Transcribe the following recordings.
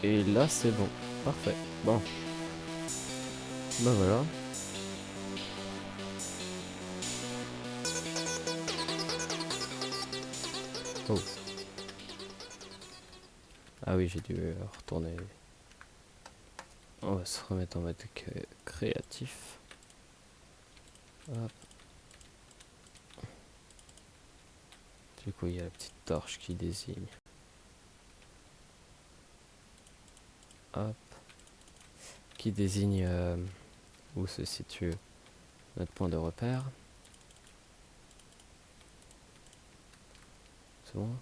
Et là, c'est bon. Parfait. Bon. Bah voilà. Oh. Ah oui, j'ai dû retourner. On va se remettre en mode créatif. Hop. Du coup, il y a la petite torche qui désigne. Hop. Qui désigne où se situe notre point de repère. C'est bon.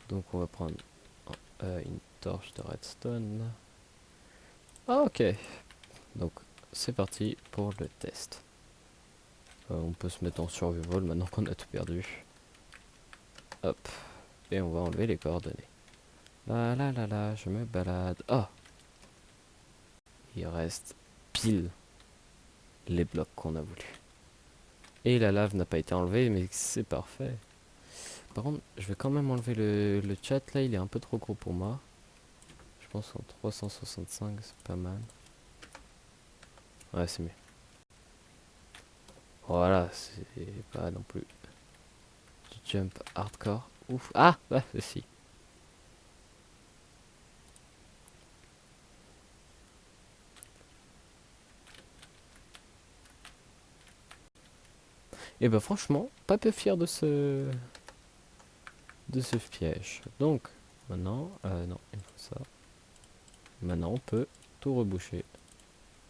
Donc on va prendre une torche de redstone. Ah, ok. Donc c'est parti pour le test. On peut se mettre en survival maintenant qu'on a tout perdu. Hop. Et on va enlever les coordonnées. Là là là là, je me balade. Oh, il reste pile les blocs qu'on a voulu. Et la lave n'a pas été enlevée, mais c'est parfait. Par contre, je vais quand même enlever le chat là, il est un peu trop gros pour moi. Je pense en 365, c'est pas mal. Ouais, c'est mieux. Voilà, c'est pas non plus du jump hardcore. Ouf. Ah, bah, si. Et bah franchement, pas peu fier de ce piège. Donc, maintenant, non, il faut ça. Maintenant, on peut tout reboucher.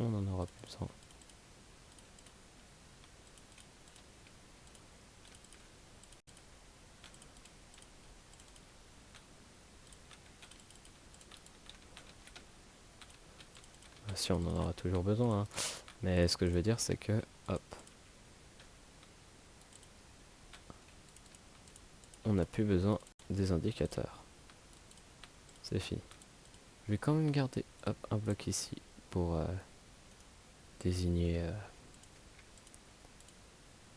On en aura plus besoin. Si on en aura toujours besoin, hein. Mais ce que je veux dire, c'est que, hop, on n'a plus besoin des indicateurs. C'est fini. Je vais quand même garder, hop, un bloc ici pour désigner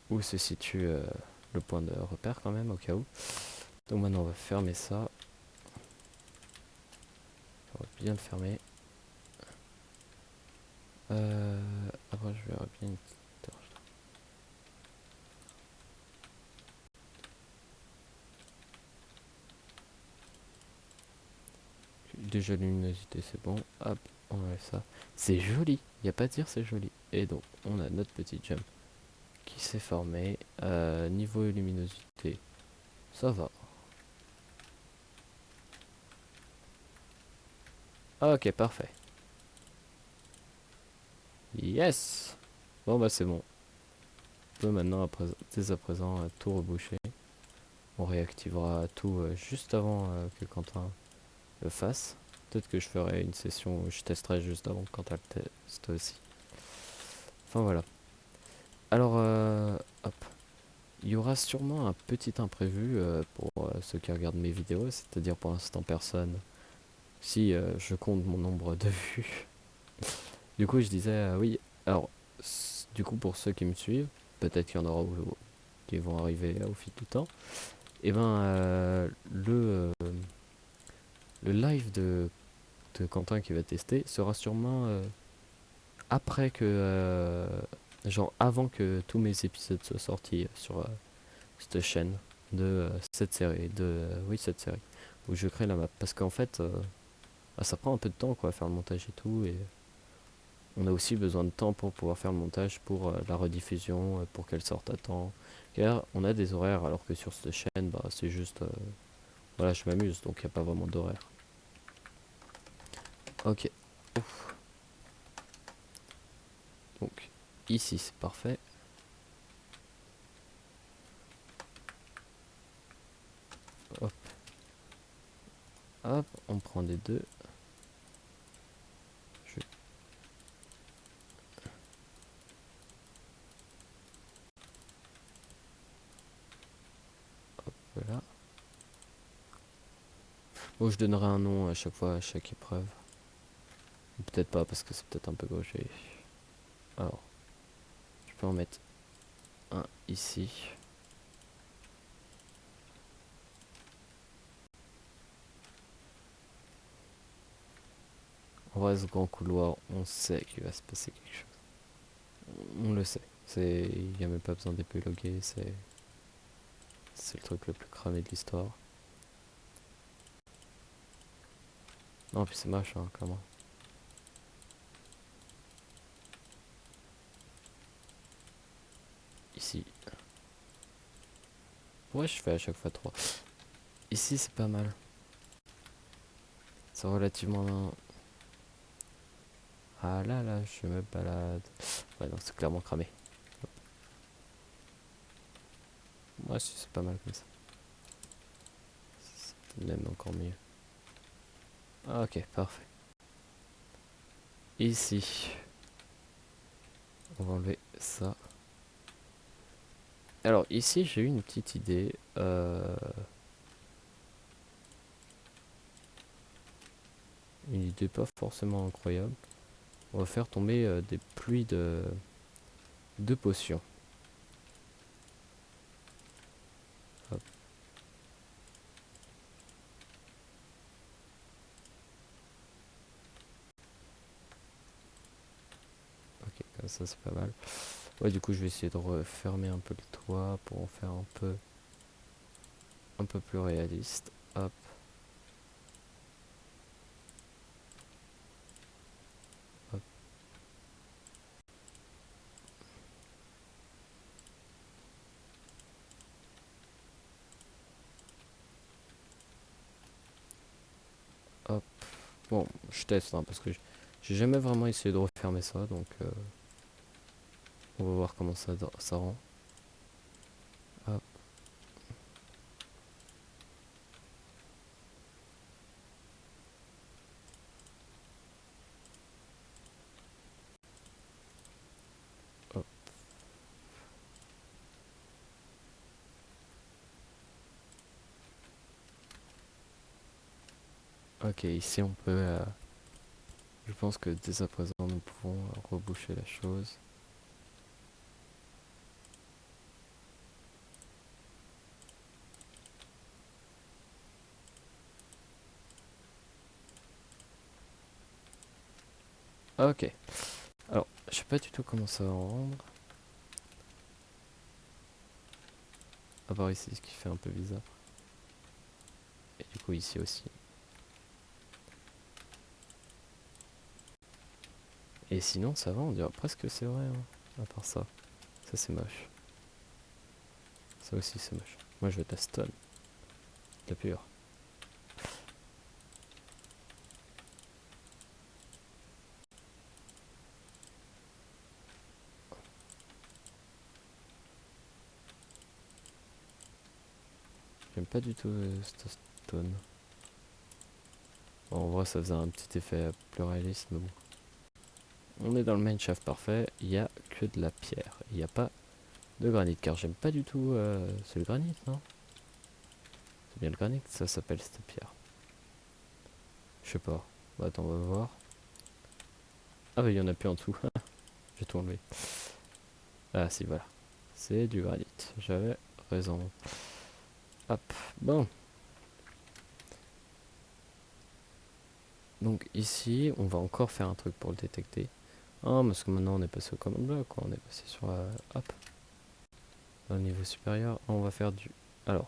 où se situe le point de repère quand même, au cas où. Donc maintenant, on va fermer ça. On va bien le fermer. Après, je verrai bien une petite torche. Déjà, luminosité, c'est bon. Hop, on enlève ça. C'est joli, il n'y a pas à dire, c'est joli. Et donc, on a notre petit jump qui s'est formé. Niveau luminosité, ça va. Ok, parfait. Yes. Bon, bah c'est bon. On peut maintenant, dès à présent, tout reboucher. On réactivera tout juste avant que Quentin le fasse. Peut-être que je ferai une session où je testerai juste avant que Quentin le teste aussi. Enfin voilà. Alors, hop. Il y aura sûrement un petit imprévu pour ceux qui regardent mes vidéos, c'est-à-dire pour l'instant personne. Si je compte mon nombre de vues. Du coup, je disais, oui, alors, du coup, pour ceux qui me suivent, peut-être qu'il y en aura qui vont arriver au fil du temps, et ben, le live de Quentin qui va tester sera sûrement après que, genre avant que tous mes épisodes soient sortis sur cette chaîne de cette série, oui, cette série, où je crée la map. Parce qu'en fait, ça prend un peu de temps quoi, à faire le montage et tout, et on a aussi besoin de temps pour pouvoir faire le montage pour la rediffusion, pour qu'elle sorte à temps. Car on a des horaires, alors que sur cette chaîne, bah, c'est juste, voilà, je m'amuse, donc il n'y a pas vraiment d'horaire. Ok. Ouf. Donc, ici, c'est parfait. Hop. Hop, on prend des deux. Je... Voilà. Bon, je donnerai un nom à chaque fois, à chaque épreuve. Peut-être pas, parce que c'est peut-être un peu gaucher. Alors, je peux en mettre un ici. voit ce grand couloir, on sait qu'il va se passer quelque chose. On le sait. Il n'y a même pas besoin d'épiloguer, c'est le truc le plus cramé de l'histoire. Non, puis c'est moche, hein, clairement. Ici. Ouais, je fais à chaque fois 3. Ici, c'est pas mal. C'est relativement... Ah là là, je me balade. Ouais, non, c'est clairement cramé. Moi, si c'est pas mal comme ça. C'est même encore mieux. Ah, ok, parfait. Ici. On va enlever ça. Alors, ici, j'ai eu une petite idée. Une idée pas forcément incroyable. On va faire tomber des pluies de potions. Hop. Ok, comme ça c'est pas mal. Ouais, du coup je vais essayer de refermer un peu le toit pour en faire un peu plus réaliste. Hop. Hop. Hop. Bon, je teste hein, parce que j'ai jamais vraiment essayé de refermer ça, donc on va voir comment ça rend. Hop. Hop. Ok, ici on peut... je pense que dès à présent nous pouvons reboucher la chose. Ok. Alors, je sais pas du tout comment ça va rendre. À part ici, ce qui fait un peu bizarre. Et du coup ici aussi. Et sinon ça va, on dirait presque que c'est vrai, hein. À part ça. Ça c'est moche. Ça aussi c'est moche. Moi je vais ta stun. De pur. J'aime pas du tout cette stun. Bon, en vrai ça faisait un petit effet plus réaliste, mais bon. On est dans le main shaft parfait, il n'y a que de la pierre. Il n'y a pas de granit, car j'aime pas du tout... c'est le granit, non? C'est bien le granit, ça s'appelle cette pierre. Je sais pas. Bah attends, on va voir. Ah bah il y en a plus en dessous. J'ai tout enlevé. Ah si, voilà. C'est du granit. J'avais raison. Hop. Bon. Donc ici, on va encore faire un truc pour le détecter. Ah, parce que maintenant on est passé au command block, quoi. On est passé sur... hop. Au niveau supérieur, on va faire du... Alors,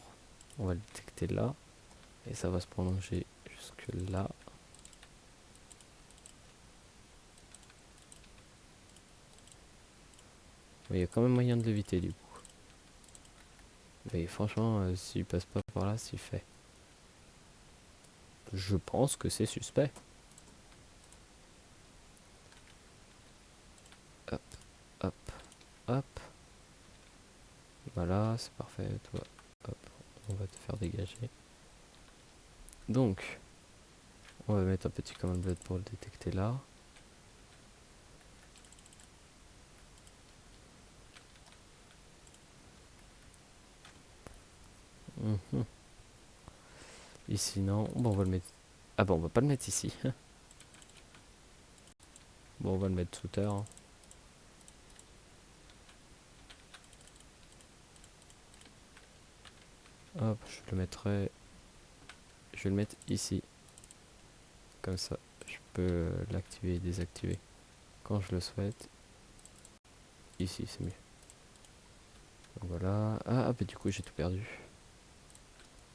on va le détecter là. Et ça va se prolonger jusque là. Mais il y a quand même moyen de l'éviter du coup. Mais franchement, s'il passe pas par là, s'il fait. Je pense que c'est suspect. Hop, hop, hop. Voilà, c'est parfait. Toi, hop, on va te faire dégager. Donc, on va mettre un petit command blood pour le détecter là. Mhm. Ici, non. Bon, on va le mettre... Ah bon, on va pas le mettre ici. Bon, on va le mettre sous terre, hein. Hop, je le mettrai... Je vais le mettre ici. Comme ça, je peux l'activer et désactiver quand je le souhaite. Ici, c'est mieux. Donc voilà. Ah, bah du coup, j'ai tout perdu.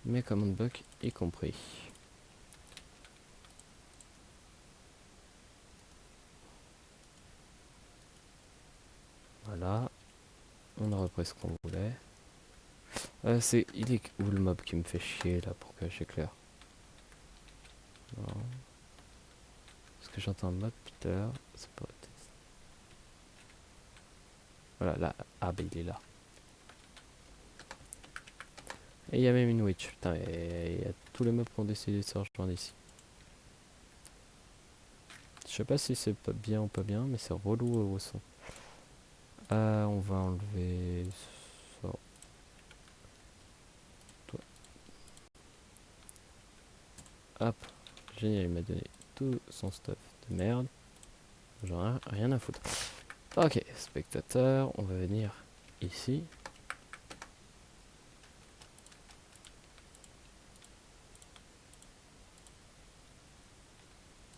Mes command blocs y compris. Voilà. On a repris ce qu'on voulait. Il est où le mob qui me fait chier là pour que j'éclaire? Non. Est-ce que j'entends mob Peter? C'est pas... Voilà, là. Ah, bah il est là. Et il y a même une witch. Putain, il y a tous les mobs qui ont décidé de se rejoindre ici. Je sais pas si c'est pas bien ou pas bien, mais c'est relou au son. On va enlever ça. Toi. Hop. Génial, il m'a donné tout son stuff de merde. J'en ai rien à foutre. Ok, spectateur, on va venir ici.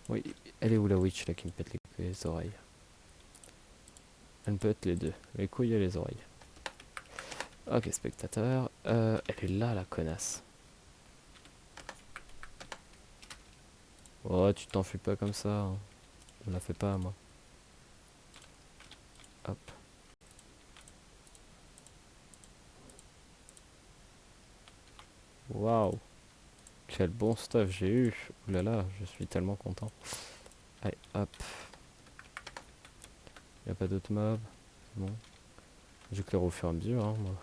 Oui, elle est où la witch là qui me pète les oreilles? Elle me pète les deux, les couilles et les oreilles. Ok, spectateur. Elle est là la connasse. Oh, tu t'enfuis pas comme ça. Hein. On la fait pas, moi. Hop. Waouh. Quel bon stuff j'ai eu. Ouh là là, je suis tellement content. Allez, hop. Y a pas d'autres mobs. C'est bon. J'éclaire au fur et à mesure, hein, moi.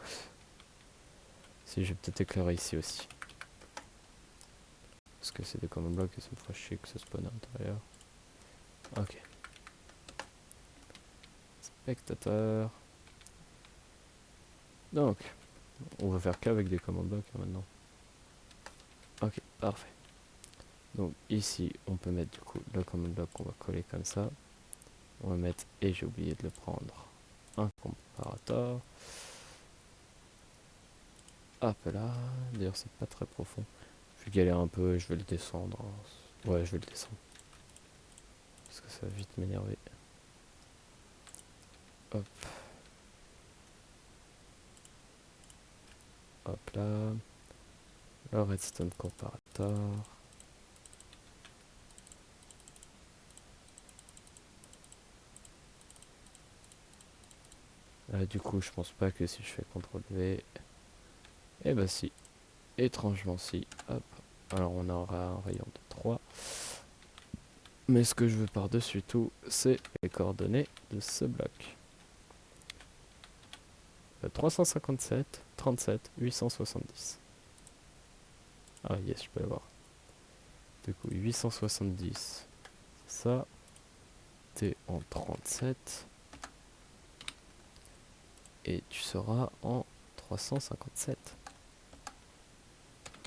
Si, je vais peut-être éclairer ici aussi. Parce que c'est des common blocks et ça me fera chier que ça spawn à l'intérieur. Ok. Spectateur. Donc, on va faire qu'avec des command blocks hein, maintenant. Ok, parfait. Donc ici, on peut mettre du coup le command block qu'on va coller comme ça. On va mettre, et j'ai oublié de le prendre, un comparateur. Hop là. D'ailleurs, c'est pas très profond. Je vais galérer un peu, je vais le descendre. Ouais, je vais le descendre. Parce que ça va vite m'énerver. Hop. Hop là. Le redstone comparator. Du coup, je pense pas que si je fais CTRL V. Eh bah si. Étrangement si. Hop. Alors on aura un rayon de 3. Mais ce que je veux par-dessus tout, c'est les coordonnées de ce bloc. 357, 37, 870. Ah yes, je peux l'avoir. Du coup, 870, ça, t'es en 37. Et tu seras en 357.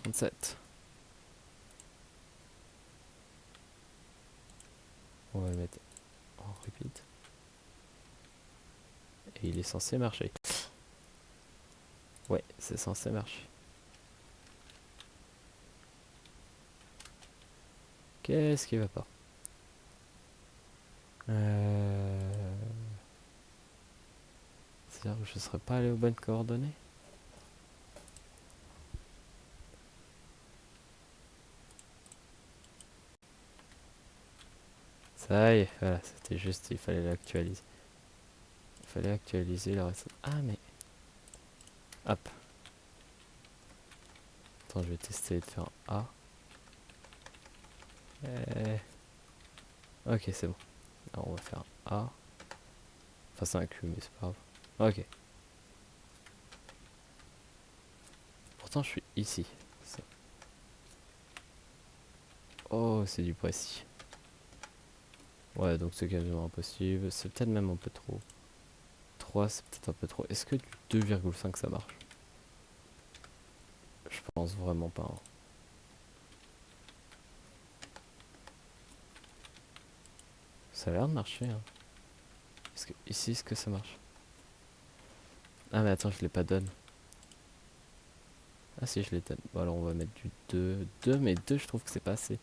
37. On va le mettre en repeat. Et il est censé marcher. Ouais, c'est censé marcher. Qu'est-ce qui va pas? C'est-à-dire que je serais pas allé aux bonnes coordonnées? Ça y est, voilà, c'était juste, il fallait l'actualiser. Il fallait actualiser le reste. Ah mais... Hop. Attends, je vais tester de faire un A. Ok, c'est bon. Alors on va faire un A. Enfin c'est un Q, mais c'est pas grave. Ok. Pourtant je suis ici. Ça. Oh, c'est du précis. Ouais, donc c'est quasiment impossible. C'est peut-être même un peu trop. 3, c'est peut-être un peu trop. Est-ce que du 2,5 ça marche? Je pense vraiment pas. Hein. Ça a l'air de marcher. Hein. Est-ce que ici, est-ce que ça marche? Ah mais attends, je l'ai pas donne. Ah si, je les donne. Bon alors on va mettre du 2. 2, mais 2 je trouve que c'est pas assez.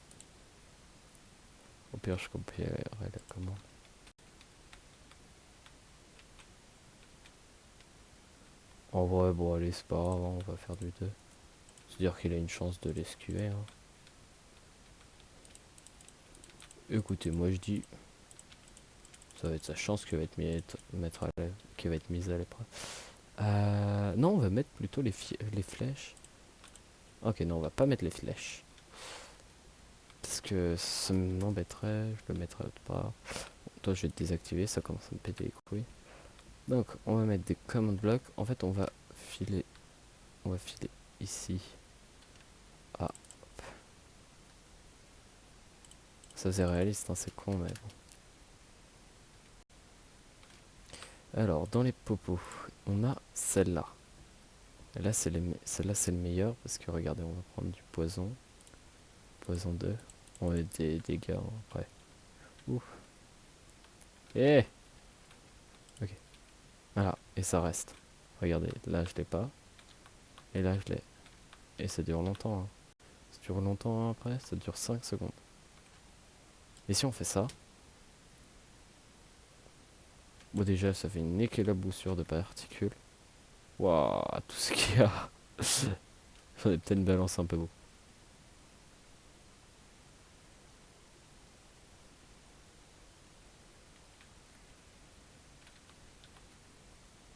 Au pire, je copierai la commande. En vrai, bon, allez, c'est pas grave, hein, on va faire du 2. C'est-à-dire qu'il a une chance de l'esquiver. Hein. Écoutez, moi je dis, ça va être sa chance qui va être, qui va être mise à l'épreuve. Non, on va mettre plutôt les flèches. Ok, non, on va pas mettre les flèches. Parce que ça m'embêterait, je le mettrai autre part. Bon, toi, je vais te désactiver, ça commence à me péter les couilles. Donc, on va mettre des command blocks. En fait, filer, on va filer ici. Ah, ça c'est réaliste, hein, c'est con, mais bon. Alors, dans les popos, on a celle-là. Et là, celle-là, c'est le meilleur parce que regardez, on va prendre du poison. Poison 2. On va des dégâts hein, après. Ouh. Eh Ok. Voilà. Et ça reste. Regardez, là, je l'ai pas. Et là, je l'ai. Et ça dure longtemps. Hein. Ça dure longtemps hein, après. Ça dure 5 secondes. Et si on fait ça. Bon, déjà, ça fait une éclaboussure de particules. Waouh, tout ce qu'il y a. J'en ai peut-être une balance un peu beaucoup.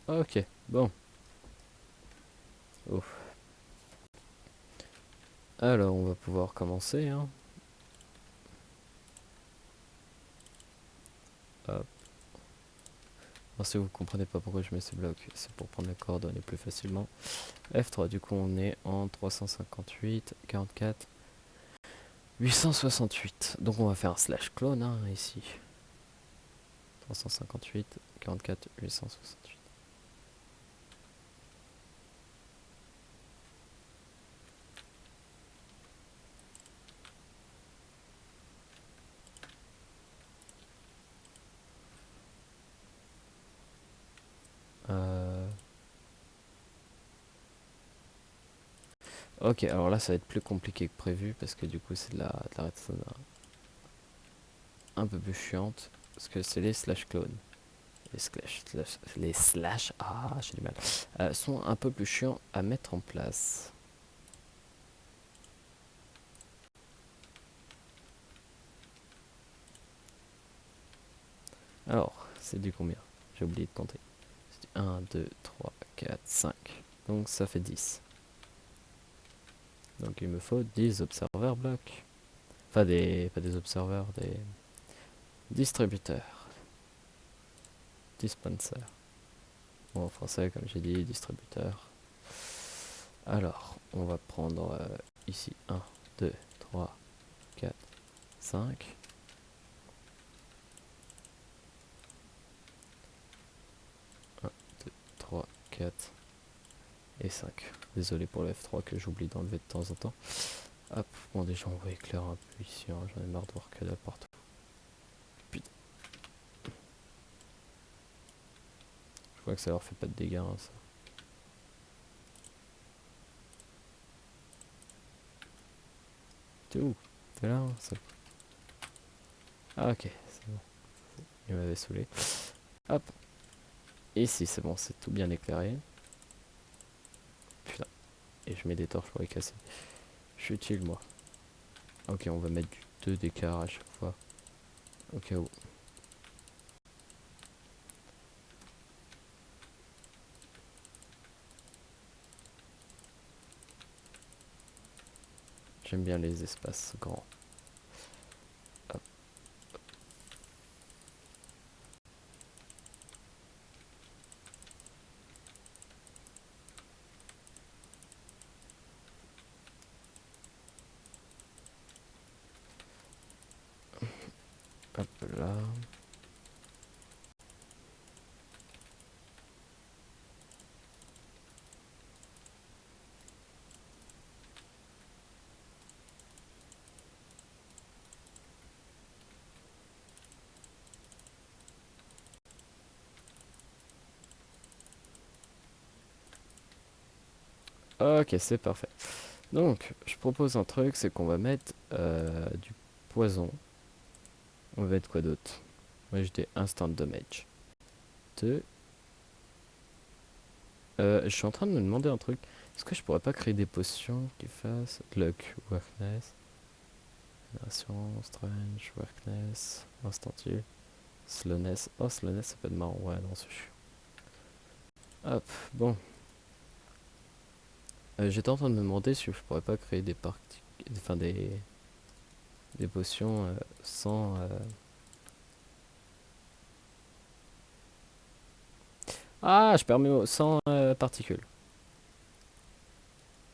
Ok, bon. Ouf. Alors, on va pouvoir commencer. Hein. Hop. Alors, si vous comprenez pas pourquoi je mets ces blocs, c'est pour prendre les coordonnées plus facilement. F3, du coup, on est en 358, 44, 868. Donc, on va faire un slash clone hein, ici. 358, 44, 868. Ok, alors là ça va être plus compliqué que prévu parce que du coup c'est de la redstone un peu plus chiante parce que c'est les slash clones. Les slash, ah j'ai du mal, sont un peu plus chiants à mettre en place. Alors, c'est du combien? J'ai oublié de compter. C'est du 1, 2, 3, 4, 5. Donc ça fait 10. Donc il me faut 10 observeurs blocs. Enfin pas des observeurs, des distributeurs. Dispenser. Bon, en français, comme j'ai dit, distributeur. Alors, on va prendre ici 1, 2, 3, 4, 5. 1, 2, 3, 4 et 5. Désolé pour le F3 que j'oublie d'enlever de temps en temps. Hop, bon déjà on va éclairer un peu ici, hein. J'en ai marre de voir que dalle partout. Putain. Je crois que ça leur fait pas de dégâts hein, ça. T'es où? T'es là hein, ça... Ah ok, c'est bon. Il m'avait saoulé. Hop. Ici c'est bon, c'est tout bien éclairé. Putain. Et je mets des torches pour les casser. Je suis utile moi. Ok, on va mettre du 2 d'écart à chaque fois. Au cas où. J'aime bien les espaces grands. Hop. Hop là. Ok, c'est parfait. Donc, je propose un truc, c'est qu'on va mettre du poison. On va être quoi d'autre? Moi j'ai des instant damage. 2. Je suis en train de me demander un truc. Est-ce que je pourrais pas créer des potions qui fassent luck, workness, génération, strange, workness, instantil, slowness. Oh, slowness ça peut être marrant. Ouais, non, c'est chiant. Hop, bon. J'étais en train de me demander si je pourrais pas créer des parties. Enfin, des potions sans. Ah, je permets sans particules.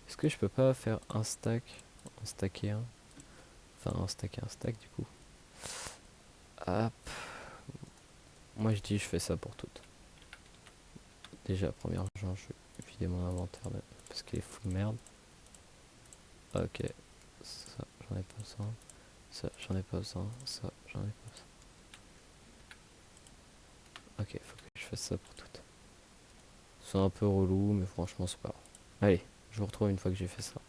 Est-ce que je peux pas faire un stack, en stacker un, enfin un stacker un stack du coup. Hop. Moi je dis je fais ça pour toutes. Déjà première genre je vais vider mon inventaire là, parce qu'il est full merde. Ok. Ça j'en ai pas besoin. Ça j'en ai pas besoin. Ça j'en ai pas besoin. Ok, faut que je fasse ça pour toutes. C'est un peu relou mais franchement c'est pas grave. Allez, je vous retrouve une fois que j'ai fait ça.